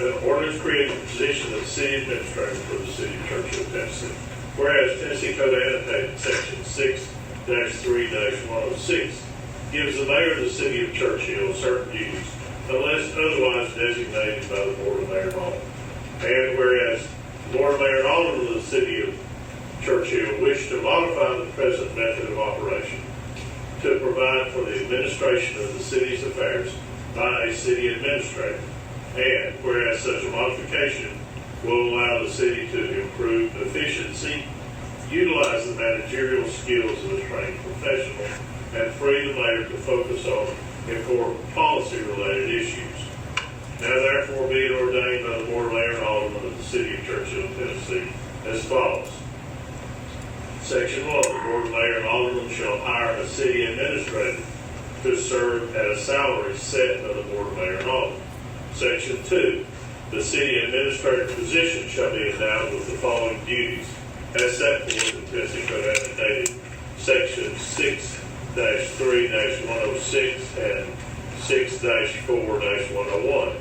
An ordinance creating the position of city administrator for the city of Churchill, Tennessee. Whereas Tennessee Code Annotated Section 6-3-106 gives the mayor of the city of Churchill certain duties unless otherwise designated by the Board of Mayor and Alderman. And whereas the Board of Mayor and Alderman of the city of Churchill wish to modify the present method of operation to provide for the administration of the city's affairs by a city administrator. And whereas such a modification will allow the city to improve efficiency, utilize the managerial skills of a trained professional, and free the mayor to focus on important policy-related issues. Now therefore be it ordained by the Board of Mayor and Alderman of the city of Churchill, Tennessee, as follows. Section 1, the Board of Mayor and Alderman shall hire a city administrator to serve at a salary set by the Board of Mayor and Alderman. Section 2, the city administrator position shall be endowed with the following duties as set forth in Tennessee Code Annotated Section 6-3-106 and 6-4-101.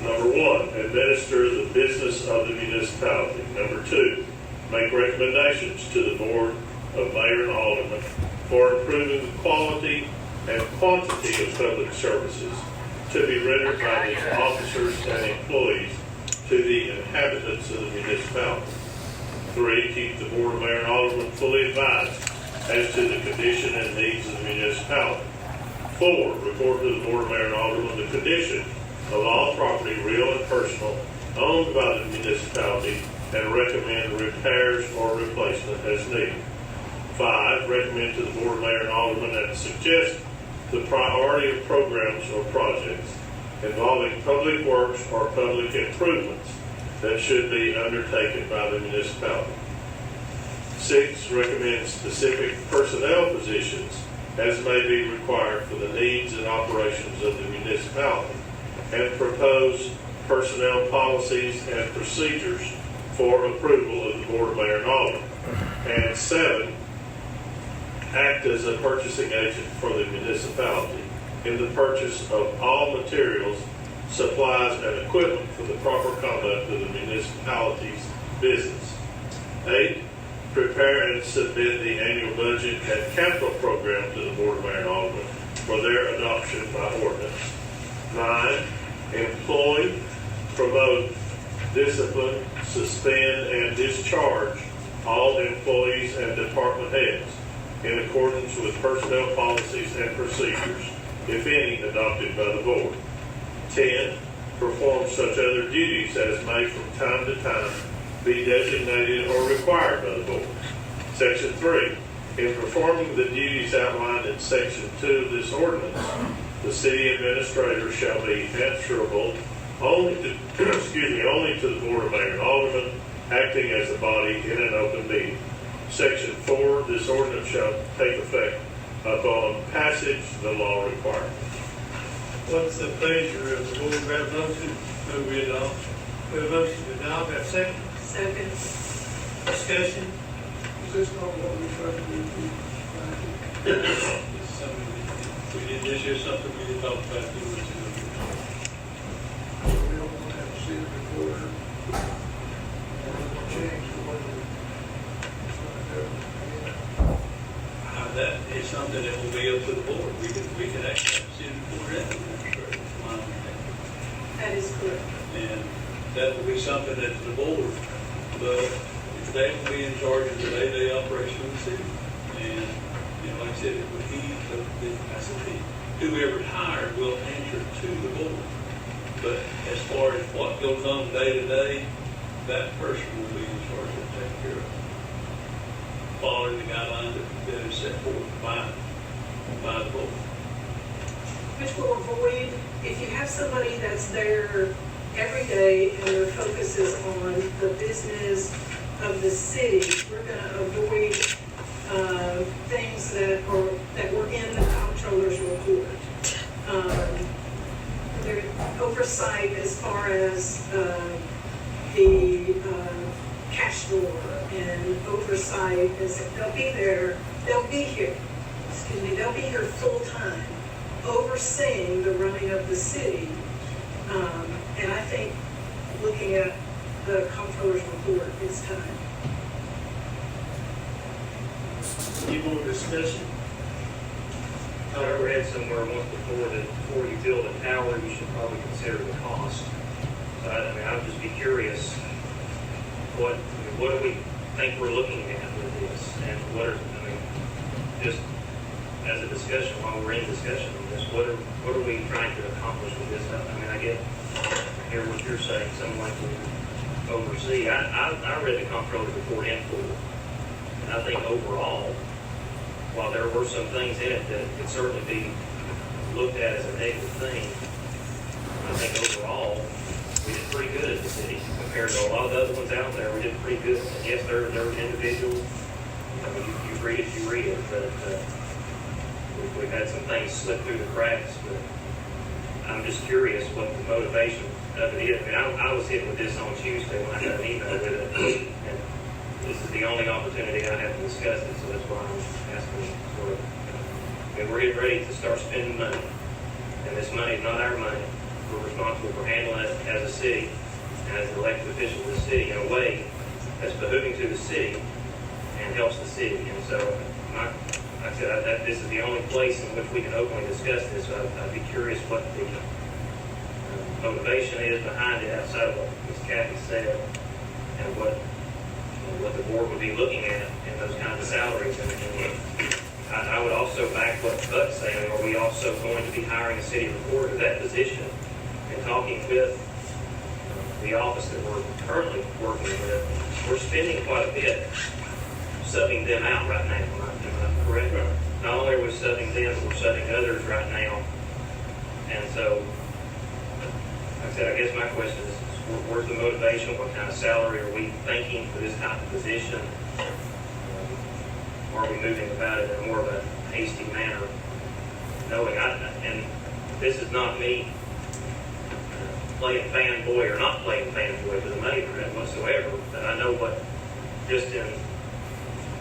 Number 1, administer the business of the municipality. Number 2, make recommendations to the Board of Mayor and Alderman for improving the quality and quantity of public services to be rendered by its officers and employees to the inhabitants of the municipality. 3, keep the Board of Mayor and Alderman fully advised as to the condition and needs of the municipality. 4, report to the Board of Mayor and Alderman the condition of all property, real and personal, owned by the municipality and recommend repairs or replacement as needed. 5, recommend to the Board of Mayor and Alderman and suggest the priority of programs or projects involving public works or public improvements that should be undertaken by the municipality. 6, recommend specific personnel positions as may be required for the needs and operations of the municipality, and propose personnel policies and procedures for approval of the Board of Mayor and Alderman. And 7, act as a purchasing agent for the municipality in the purchase of all materials, supplies, and equipment for the proper conduct of the municipality's business. 8, prepare and submit the annual budget and capital program to the Board of Mayor and Alderman for their adoption by ordinance. 9, employ, promote, discipline, suspend, and discharge all employees and department heads in accordance with personnel policies and procedures, if any, adopted by the board. 10, perform such other duties as may from time to time be designated or required by the board. Section 3, in performing the duties outlined in Section 2 of this ordinance, the city administrator shall be answerable only to the Board of Mayor and Alderman, acting as a body in an open meeting. Section 4, this ordinance shall take effect upon passage the law requirement. What's the pleasure of the board? We have a motion, move we adopt. We have a motion to adopt, have a second? Second. Discussion? Is this not what we tried to do? It's something we did, this is something we did talk about 2 weeks ago. We don't want to have to see it before. Change the way we. That is something that will be up to the board. We can actually see it before that. That is correct. And that will be something that's the board, but they will be in charge of the day-to-day operation of the city. And, like I said, whoever's hired will answer to the board. But as far as what goes on day-to-day, that person will be in charge of taking care of it, following the guidelines that is set forth by the board. Which will avoid, if you have somebody that's there every day and their focus is on the business of the city, we're going to avoid things that were in the comptroller's report. Their oversight as far as the cash drawer and oversight is they'll be here full time overseeing the running of the city And I think looking at the comptroller's report, it's time. Any more discussion? I read somewhere once before that before you build a tower, you should probably consider the cost. So I mean, I would just be curious, what do we think we're looking at with this? And just as a discussion, while we're in discussion on this, what are we trying to accomplish with this? I mean, I hear what you're saying, someone to oversee. I read the comptroller's report in full, and I think overall, while there were some things in it that could certainly be looked at as a negative thing, I think overall, we did pretty good as a city compared to a lot of the other ones out there. We did pretty good. And yes, there were individuals, you read it, but we've had some things slip through the cracks, but I'm just curious what the motivation of it is. I mean, I was hit with this on Tuesday when I got an email with it, and this is the only opportunity I have to discuss it, so that's why I'm asking for it. And we're getting ready to start spending money, and this money is not our money. We're responsible for handling it as a city, and as an elected official of the city in a way that's behooving to the city and helps the city. And so, like I said, this is the only place in which we can openly discuss this, so I'd be curious what the motivation is behind it outside of what Ms. Kathy said, and what the board would be looking at in those kinds of salaries. And I would also back what Buck's saying. Are we also going to be hiring a city recorder? That position, and talking with the office that we're currently working with, we're spending quite a bit subbing them out right now. Am I correct? Right. Not only are we subbing them, but we're subbing others right now. And so, like I said, I guess my question is, where's the motivation? What kind of salary are we thinking for this type of position? Are we moving about it in more of a hasty manner? Knowing, and this is not me playing fanboy or not playing fanboy for the money whatsoever, but I know what, just in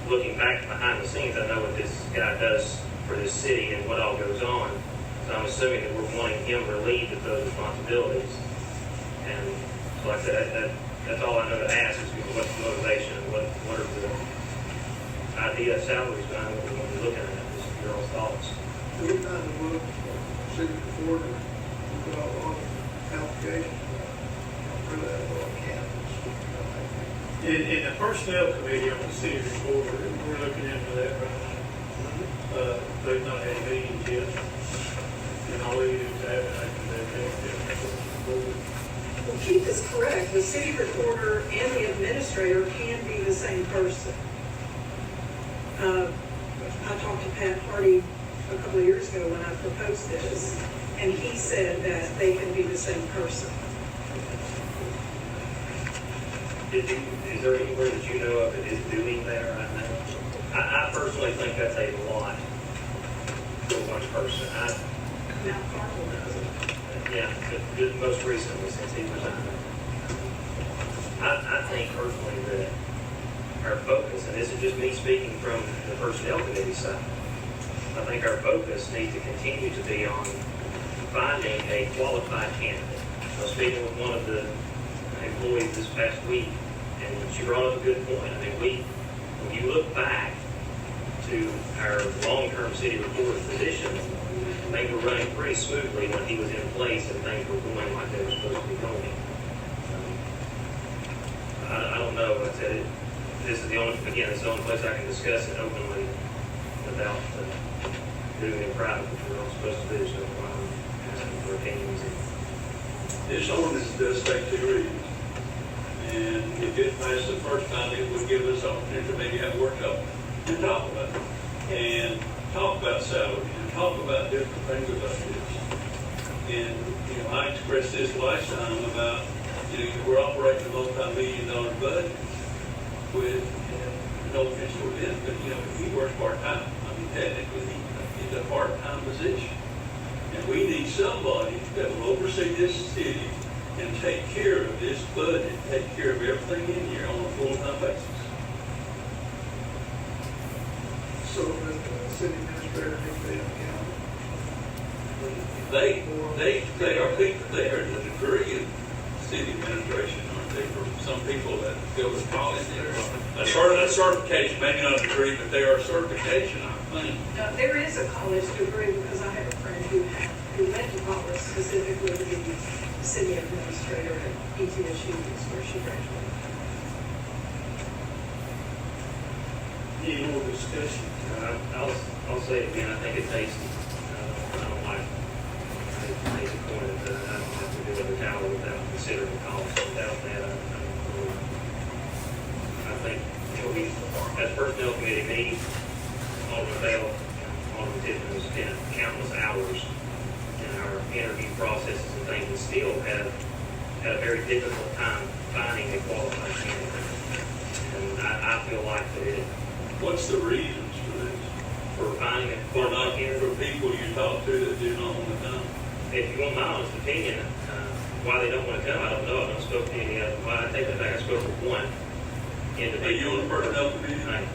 looking back behind the scenes, I know what this guy does for this city and what all goes on. So I'm assuming that we're wanting him relieved of those responsibilities. And so like I said, that's all I know to ask is what's the motivation and what are the idea salaries behind what we're going to be looking at. Just your own thoughts. We kind of look, city recorder, we got a lot of applications, really have a lot of candidates. In the personnel committee on the city recorder, we're looking into that right now. They've not had meetings yet. And all they do is advertise that Well, Keith is correct. The city recorder and the administrator can be the same person. I talked to Pat Hardy a couple of years ago when I proposed this, and he said that they can be the same person. Is there anywhere that you know of that is doing that right now? I personally think that's a lot for one person. Now Carl does it. Yeah, just most recently since he resigned. I think personally that our focus, and this is just me speaking from the personnel committee side, I think our focus needs to continue to be on finding a qualified candidate. I was speaking with one of the employees this past week, and she brought up a good point. I mean, when you look back to our long-term city recorder position, things were running pretty smoothly when he was in place and things were going like they were supposed to be going. I don't know. Like I said, this is the only place I can discuss it openly without doing it in private, which we're not supposed to do, so I'm asking for opinions. This ordinance does take 2 readings. And if it passed the first time, it would give us opportunity to maybe have a workshop and talk about it. And talk about salary and talk about different things about this. And, I expressed this last time about, we're operating a multi-million-dollar budget with no offense toward him, but, he works part-time. I mean, technically, it's a part-time position. And we need somebody that will oversee this city and take care of this budget, take care of everything in here on a full-time basis. So that the city administrator can be accountable. they are people, they are the degree of city administration, aren't they, for some people that go to college there? A certification, maybe not a degree, but they are a certification, I think. There is a college degree because I have a friend who went to college specifically to be city administrator at ETSU, is where she graduated. Any more discussion? I'll say it again, I think it's hasty. I don't like, I make the point that I don't have to do a tower without considering the cost. Without that, I think, as personnel committee meeting, Alderman Bell, Alderman Tiffin has spent countless hours in our interview processes and things, and still have had a very difficult time finding a qualified candidate. And I feel like that What's the reasons for this? for finding a For qualified candidate, for people you talk to that do not want to come? if you want my honest opinion, why they don't want to come, I don't know. I don't spoke to any of them. Well, I take that back. I spoke with one Are individual. you on the personnel committee? Right.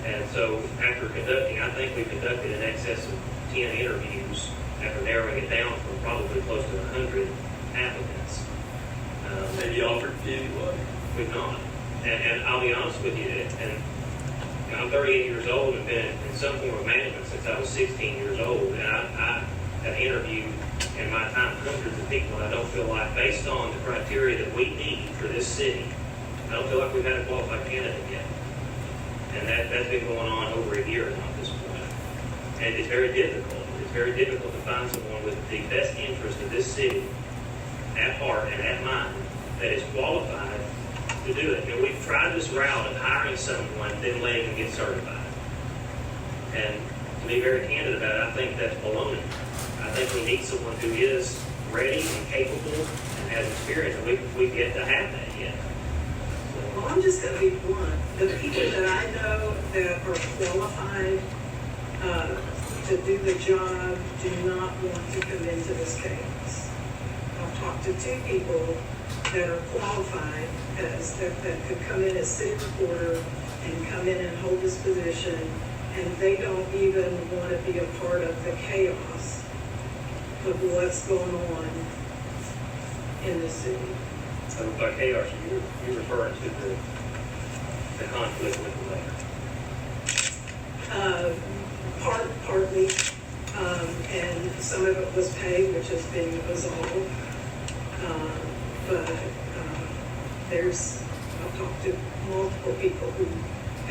And so after conducting, I think we conducted in excess of 10 interviews after narrowing it down from probably close to 100 applicants. Have you offered anybody? We've not. And I'll be honest with you, and I'm 38 years old and been in some form of management since I was 16 years old. And I have interviewed in my time hundreds of people, and I don't feel like, based on the criteria that we need for this city, I don't feel like we've had a qualified candidate yet. And that's been going on over a year now at this point. And it's very difficult. It's very difficult to find someone with the best interest of this city at heart and at mind that is qualified to do it. We've tried this route of hiring someone, then letting them get certified. And to be very candid about it, I think that's baloney. I think we need someone who is ready and capable and has experience, and we've yet to have that yet. Well, I'm just going to be blunt. The people that I know that are qualified to do the job do not want to come into this chaos. I've talked to 2 people that are qualified that could come in as city reporter and come in and hold this position, and they don't even want to be a part of the chaos of what's going on in the city. So by chaos, you're referring to the conflict with the mayor. Partly, and some of it was paid, which has been resolved. But I've talked to multiple people who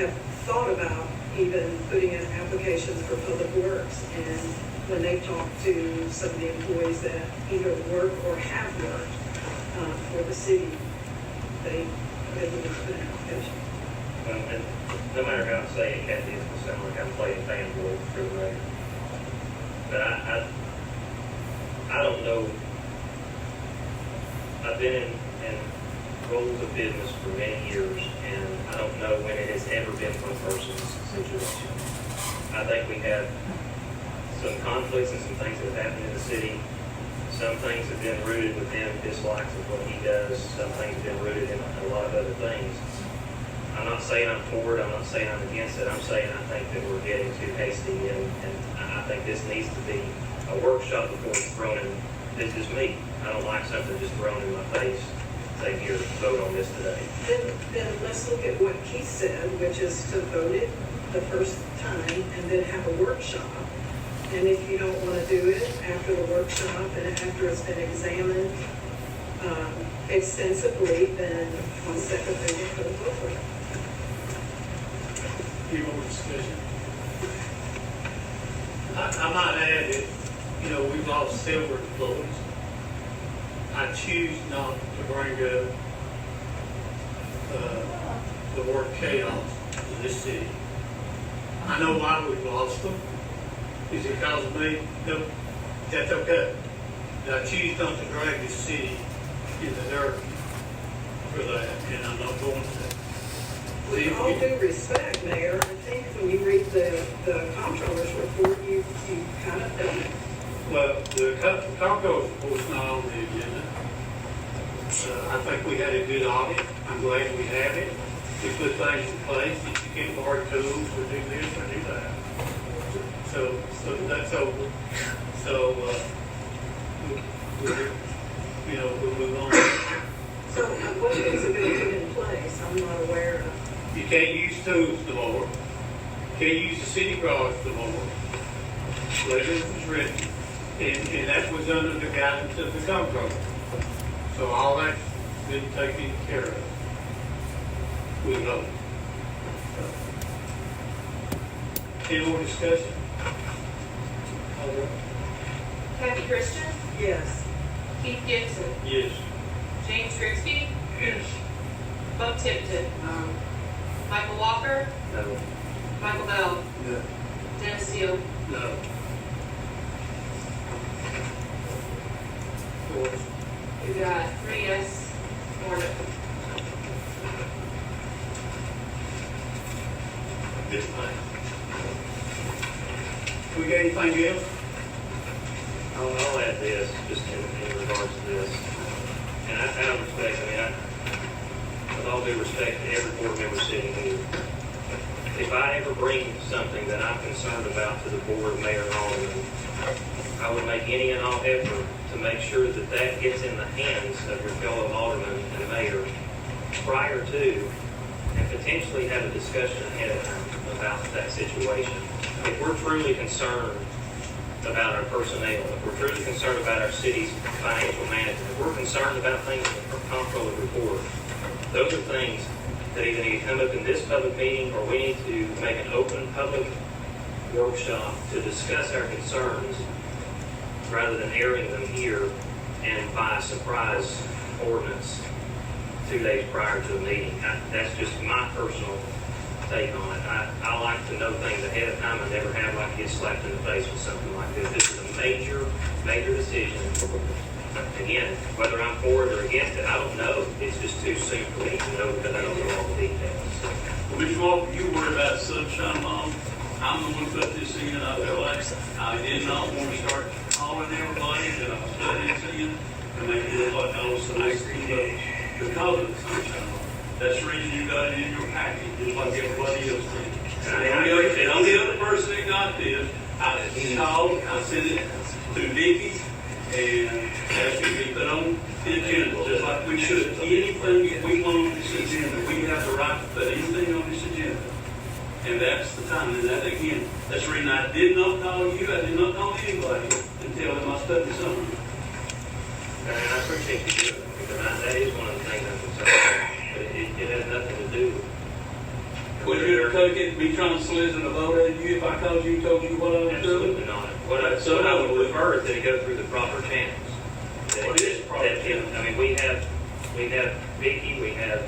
have thought about even putting in applications for public works, and when they talk to some of the employees that either work or have worked for the city, they wouldn't put in an application. And no matter how I say it, Kathy, it's going to sound like I'm playing fanboy for the mayor. But I don't know. I've been in roles of business for many years, and I don't know when it has ever been one person's situation. I think we have some conflicts and some things that have happened in the city. Some things have been rooted within dislikes of what he does. Some things have been rooted in a lot of other things. I'm not saying I'm for it. I'm not saying I'm against it. I'm saying I think that we're getting too hasty, and I think this needs to be a workshop before it's thrown in. This is me. I don't like something just thrown in my face. Say, here, vote on this today. Then let's look at what Keith said, which is to vote it the first time and then have a workshop. And if you don't want to do it after the workshop and after it's been examined extensively, then on second thing, put a vote for it. Any more discussion? I might add that, we've lost several employees. I choose not to bring up the word chaos in this city. I know why we've lost them. Is it because of me? No, that's okay. But I choose not to drag this city in the dirt for that, and I'm not going to. With all due respect, Mayor, I think when you read the comptroller's report, you kind of done it. Well, the comptroller's report's not on the agenda. I think we had a good audit. I'm glad we have it. We put things in place that you can't borrow tools or do this or do that. So that's over. So, we'll move on. So what things have been put in place, I'm not aware of. You can't use tools no more. Can't use the city garage no more. Later it was written, and that was under the guidance of the comptroller. So all that's been taken care of. We know. Any more discussion? Kathy Christian, Yes. Keith Gibson, Yes. James Grigsby, Yes. Bud Tipton, Michael Walker, No. Michael Bell, No. Dennis Steele. No. We got 3 yes, 4 no. This time. We got anything else? I'll add this, just in regards to this. And out of respect, with all due respect to every board member sitting here, if I ever bring something that I'm concerned about to the board, mayor, and alderman, I would make any and all effort to make sure that that gets in the hands of your fellow alderman and mayor prior to, and potentially have a discussion ahead of time about that situation. If we're truly concerned about our personnel, if we're truly concerned about our city's financial management, if we're concerned about things in the comptroller report, those are things that either need to come up in this public meeting, or we need to make an open public workshop to discuss our concerns rather than airing them here and by surprise ordinance 2 days prior to the meeting. That's just my personal take on it. I like to know things ahead of time. I never have like to get slapped in the face with something like this. This is a major decision. Again, whether I'm for it or against it, I don't know. It's just too soon for me to know because I don't know all the details. Well, Mr. Walker, you worry about sunshine law. I'm the one who put this in. I feel like I did not want to start calling everybody that I was putting this in to make it look like I was soliciting because of the sunshine law. That's the reason you got it in your package, just like everybody else did. And I'm the other person that got this. I called, I sent it to Nikki, and asked her to be put on the agenda, just like we should. Anything that we want on this agenda, we have the right to put anything on this agenda. And that's the time, and that again, that's the reason I did not call you, I did not call anybody and tell them I studied something. And I appreciate you doing it, because that is one of the things I'm concerned about. But it has nothing to do with. Would you ever take it, me trying to solicit a vote at you if I called you and told you what I was doing? Absolutely not. What I would prefer is that it go through the proper channels. Well, it is proper channels. I mean, we have Vicky, we have.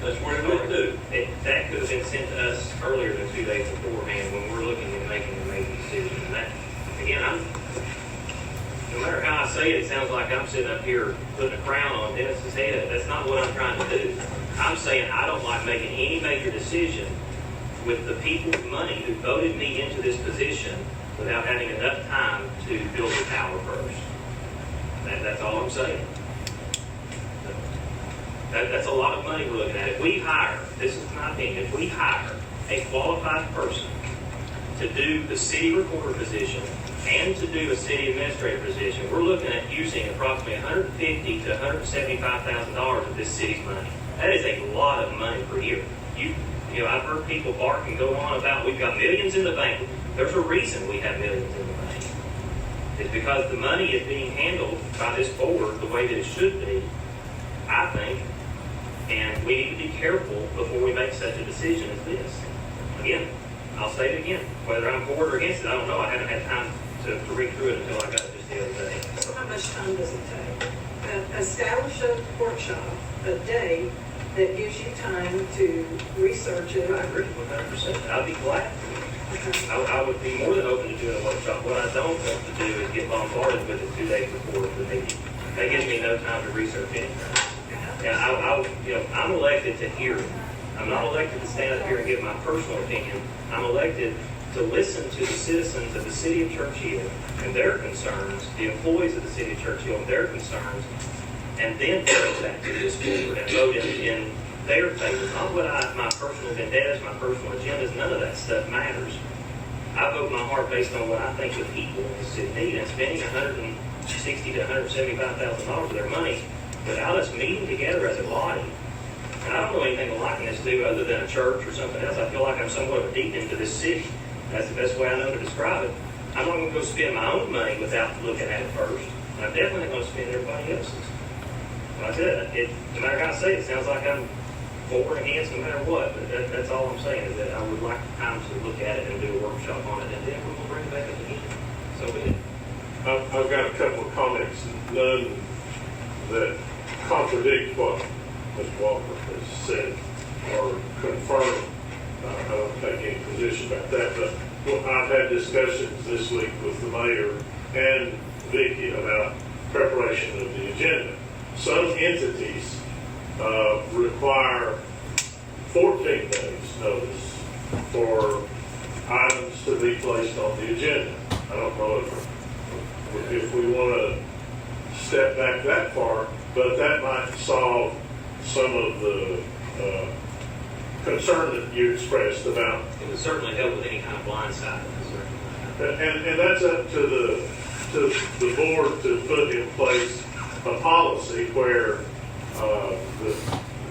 That's where it went to. That could have been sent to us earlier than 2 days beforehand when we're looking at making a major decision. And that, again, no matter how I say it, it sounds like I'm sitting up here putting a crown on Dennis's head. That's not what I'm trying to do. I'm saying I don't like making any major decision with the people's money who voted me into this position without having enough time to build the tower first. That's all I'm saying. That's a lot of money we're looking at. If we hire, this is my opinion, if we hire a qualified person to do the city recorder position and to do a city administrator position, we're looking at using approximately $150,000 to $175,000 of this city's money. That is a lot of money per year. You know, I've heard people bark and go on about we've got millions in the bank. There's a reason we have millions in the bank. It's because the money is being handled by this board the way that it should be, I think. And we need to be careful before we make such a decision as this. Again, I'll say it again. Whether I'm for it or against it, I don't know. I haven't had time to read through it until I got it just the other day. So how much time does it take? Establish a workshop, a day that gives you time to research it. I agree 100%. I'd be glad. Okay. I would be more than open to doing a workshop. What I don't want to do is get bombarded with it 2 days before the meeting. That gives me no time to research anything. And I'm elected to hear it. I'm not elected to stand up here and give my personal opinion. I'm elected to listen to the citizens of the city of Churchill and their concerns, the employees of the city of Churchill and their concerns, and then bring that to this board and vote in their favor. Not what my personal vendettas, my personal agendas, none of that stuff matters. I vote my heart based on what I think the people in the city need, and spending $160,000 to $175,000 of their money without us meeting together as a body. And I don't know anything to liken this to other than a church or something else. I feel like I'm somewhat of a deep into this city. That's the best way I know to describe it. I'm not going to go spend my own money without looking at it first. I'm definitely not going to spend everybody else's. Like I said, no matter how I say it, it sounds like I'm for and against no matter what, but that's all I'm saying, is that I would like time to look at it and do a workshop on it, and then we're going to bring it back up again. So be it. I've got a couple of comments, none that contradict what Ms. Walker has said or confirm. I don't take any position about that, but I've had discussions this week with the mayor and Vicki about preparation of the agenda. Some entities require 14 days notice for items to be placed on the agenda. I don't know if we want to step back that far, but that might solve some of the concern that you expressed about. It would certainly help with any kind of blind side. And that's up to the board to put in place a policy where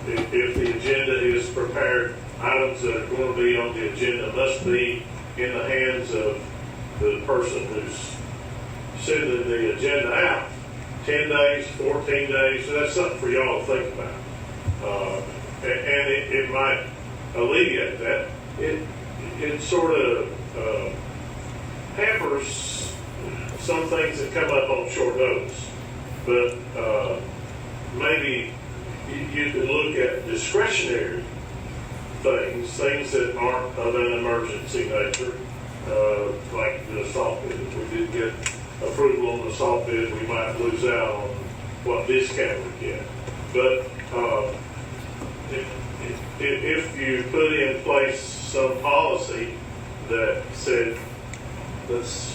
if the agenda is prepared, items that are going to be on the agenda must be in the hands of the person who's sending the agenda out. 10 days, 14 days, so that's something for y'all to think about. And it might alleviate that. It sort of hampers some things that come up on short notice. But maybe you can look at discretionary things that aren't of an emergency nature, like the salt bid. If we did get approval on the salt bid, we might lose out on what discount we get. But if you put in place some policy that said, let's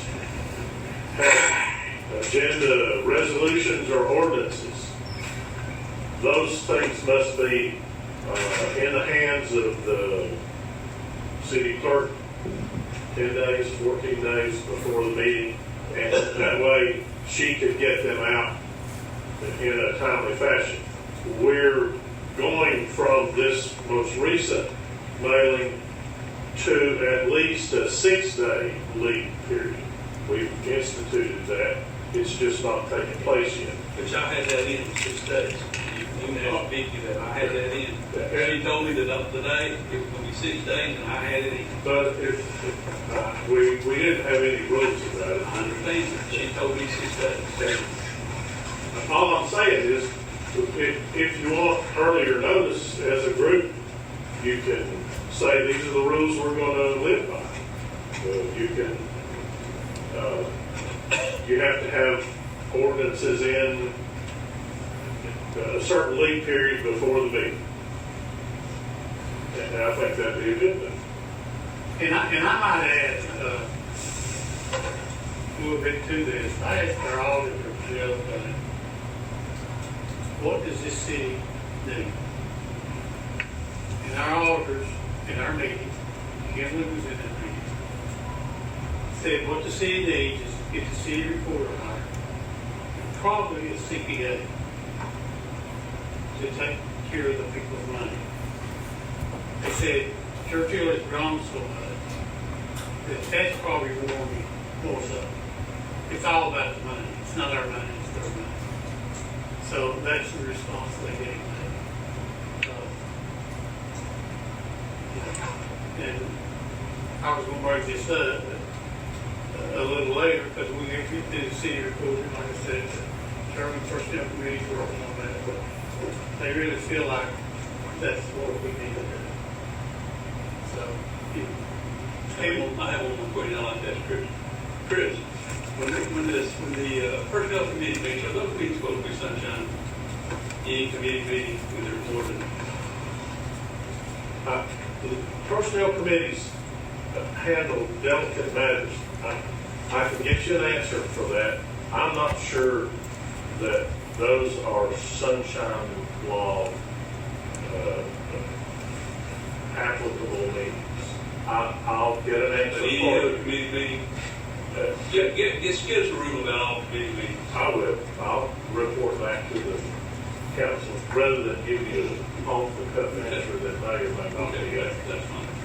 have agenda resolutions or ordinances, those things must be in the hands of the city clerk 10 days, 14 days before the meeting, and that way she could get them out in a timely fashion. We're going from this most recent mailing to at least a 6-day lead period. We've instituted that. It's just not taking place yet. Which I had that in 6 days. You can ask Vicki that I had that in. She told me that up today it was going to be 6 days, and I had it in. But we didn't have any rules about it. I understand that. She told me 6 days. All I'm saying is, if you want earlier notice as a group, you can say these are the rules we're going to live by. You can, you have to have ordinances in a certain lead period before the meeting. And I think that'd be a good thing. And I might add a little bit to this. I asked our auditor the other day, what does this city do? And our auditors in our meeting, Kimberly was in that meeting, said what the city needs is to get the city recorder hired, and probably a CPA to take care of the people's money. They said Churchill has grown so much that that's probably more so. It's all about the money. It's not our money, it's their money. So that's the response they gave me. And I was going to bring this up a little later because we get to the city recorder, like I said, the Chairman Personnel Committee is working on that, but they really feel like that's what we need to do. So, I have one more question. I like that, Chris. When the personnel committee meetings, are those meetings supposed to be sunshine? Any committee meeting with the report? The personnel committees handle delicate matters. I can get you an answer for that. I'm not sure that those are sunshine law applicable meetings. I'll get an answer But any for other you. committee meeting, Uh, get us a room about all committee meetings. I will, I'll report back to the council, rather than give you an off-the-cuff answer that may or may not be Okay, accurate. that's fine.